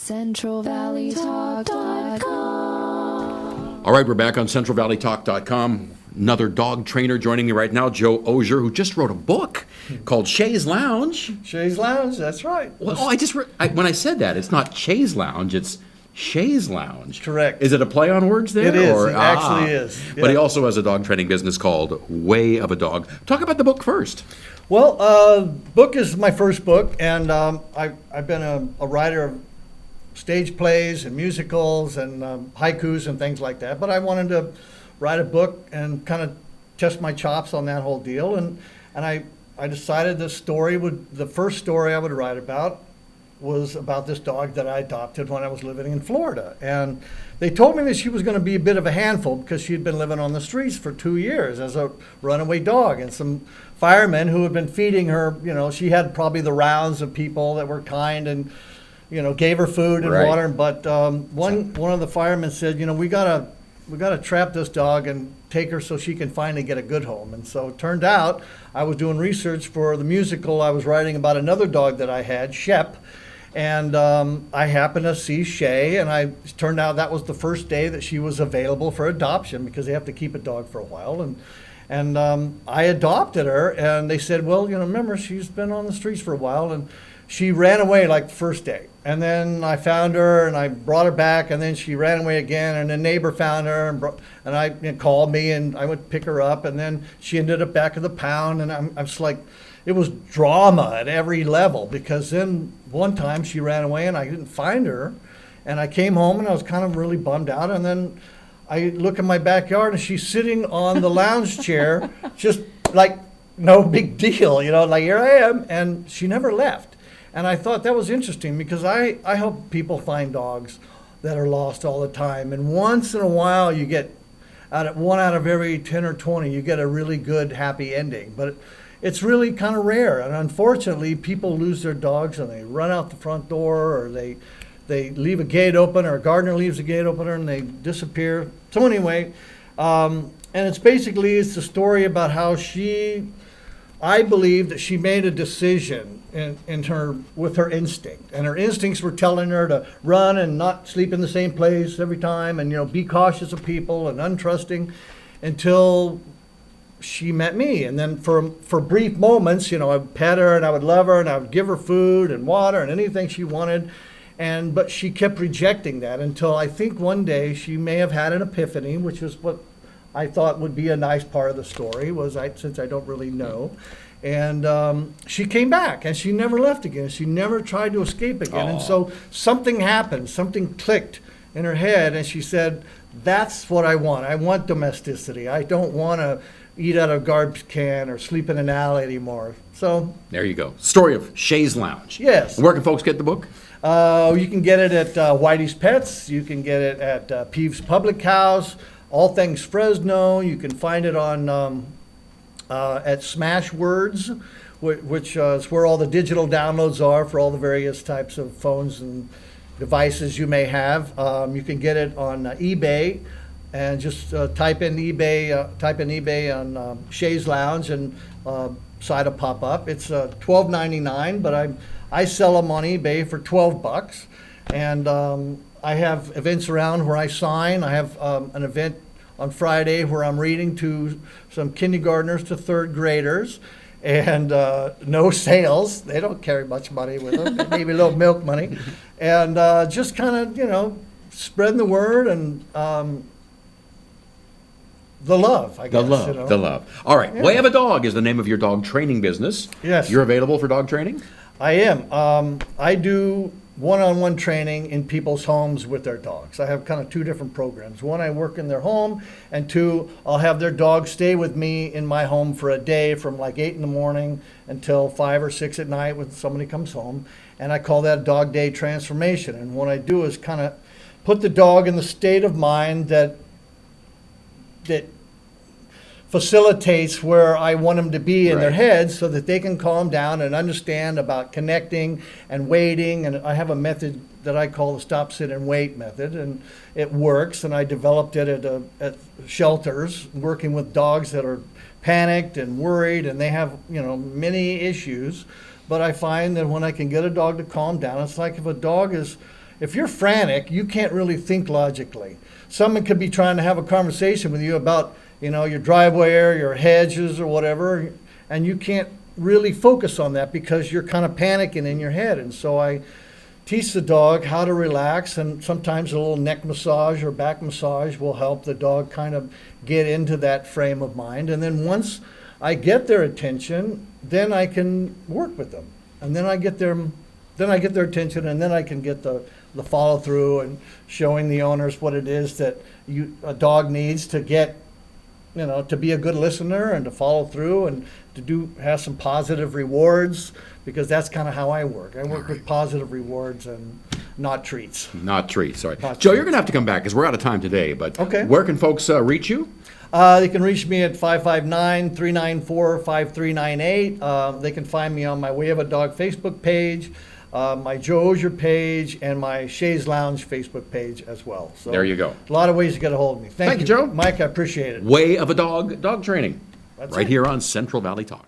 CentralValleyTalk.com. All right, we're back on CentralValleyTalk.com. Another dog trainer joining me right now, Joe Ozier, who just wrote a book called Shea's Lounge. Shea's Lounge, that's right. Well, when I said that, it's not Shea's Lounge, it's Shea's Lounge. Correct. Is it a play on words there? It is. It actually is. Yeah. But he also has a dog training business called Way of a Dog. Talk about the book first. Well, book is my first book, and I've been a writer of stage plays and musicals and haikus and things like that. But I wanted to write a book and kind of test my chops on that whole deal. And I decided the first story I would write about was about this dog that I adopted when I was living in Florida. And they told me that she was going to be a bit of a handful because she had been living on the streets for 2 years as a runaway dog. And some firemen who had been feeding her, she had probably the rounds of people that were kind and, gave her food and water. But one of the firemen said, we gotta trap this dog and take her so she can finally get a good home. And so it turned out I was doing research for the musical I was writing about another dog that I had, Shea. And I happened to see Shea, and it turned out that was the first day that she was available for adoption because they have to keep a dog for a while. And I adopted her, and they said, well, remember, she's been on the streets for a while, and she ran away like the first day. And then I found her, and I brought her back, and then she ran away again, and a neighbor found her, and called me, and I went pick her up, and then she ended up back at the pound, and I'm just like, it was drama at every level, because then one time she ran away and I didn't find her, and I came home and I was kind of really bummed out, and then I look in my backyard and she's sitting on the lounge chair, just like no big deal, like here I am, and she never left. And I thought that was interesting because I help people find dogs that are lost all the time, and once in a while you get one out of every 10 or 20, you get a really good happy ending, but it's really kind of rare. And unfortunately, people lose their dogs and they run out the front door, or they leave a gate open, or a gardener leaves a gate open and they disappear. So anyway, and it's the story about how I believe that she made a decision with her instinct, and her instincts were telling her to run and not sleep in the same place every time, and be cautious of people and untrusting, until she met me. And then for brief moments, I would pet her and I would love her and I would give her food and water and anything she wanted. But she kept rejecting that until I think one day she may have had an epiphany, which is what I thought would be a nice part of the story, since I don't really know. And she came back and she never left again. She never tried to escape again. Aww. And so something happened, something clicked in her head, and she said, that's what I want. I want domesticity. I don't want to eat out of a garbage can or sleep in an alley anymore. So there you go. Story of Shea's Lounge. Yes. Where can folks get the book? You can get it at Whitey's Pets. You can get it at Peeves Public House, All Things Fresno. You can find it on at Smashwords, which is where all the digital downloads are for all the various types of phones and devices you may have. You can get it on eBay. And just type in eBay on Shea's Lounge, and site will pop up. It's $12.99, but I sell them on eBay for $12. And I have events around where I sign. I have an event on Friday where I'm reading to some kindergartners to third graders, and no sales. They don't carry much money with them, maybe a little milk money, and just kind of spreading the word and. The love, I guess. The love. All right. Yeah. Way of a Dog is the name of your dog training business. Yes. You're available for dog training? I am. I do one-on-one training in people's homes with their dogs. I have kind of two different programs. One, I work in their home, and two, I'll have their dog stay with me in my home for a day from like 8 in the morning until 5 or 6 at night when somebody comes home. And I call that dog day transformation. And what I do is kind of put the dog in the state of mind that facilitates where I want them to be in their heads, so that they can calm down and understand about connecting and waiting. And I have a method that I call the stop, sit, and wait method, and it works. And I developed it at shelters, working with dogs that are panicked and worried, and they have many issues. But I find that when I can get a dog to calm down, it's like if a dog is if you're frantic, you can't really think logically. Someone could be trying to have a conversation with you about, your driveway or your hedges or whatever, and you can't really focus on that because you're kind of panicking in your head. And so I teach the dog how to relax, and sometimes a little neck massage or back massage will help the dog kind of get into that frame of mind. And then once I get their attention, then I can work with them. And then I get their attention, and then I can get the follow through and showing the owners what it is that a dog needs to get, to be a good listener and to follow through and to have some positive rewards, because that's kind of how I work. I work with positive rewards and not treats. Not treats, sorry. Not Joe, treats. you're going to have to come back because we're out of time today, but Okay. where can folks reach you? They can reach me at 559-394-5398. They can find me on my We Have a Dog Facebook page, my Joe Ozier page, and my Shea's Lounge Facebook page as well. So There you go. A lot of ways to get a hold of me. Thank you, Joe. Mike, I appreciate it. Way of a Dog, dog training. That's right it. here on Central Valley Talk.